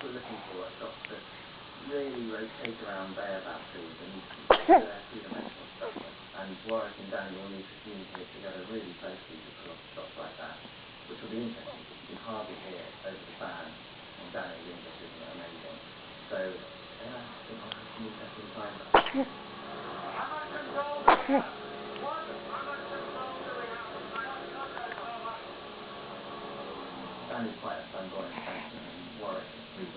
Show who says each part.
Speaker 1: we're looking for are shots that really rotate around their batteries and their three-dimensional structure. And Warwick and Daniel need to communicate together really closely to pull off shots like that, which will be interesting because you can hardly hear it over the fan, and Daniel's English is amazing. So, yeah, I think I'll have some interesting time. Dan is quite a flamboyant Frenchman, and Warwick is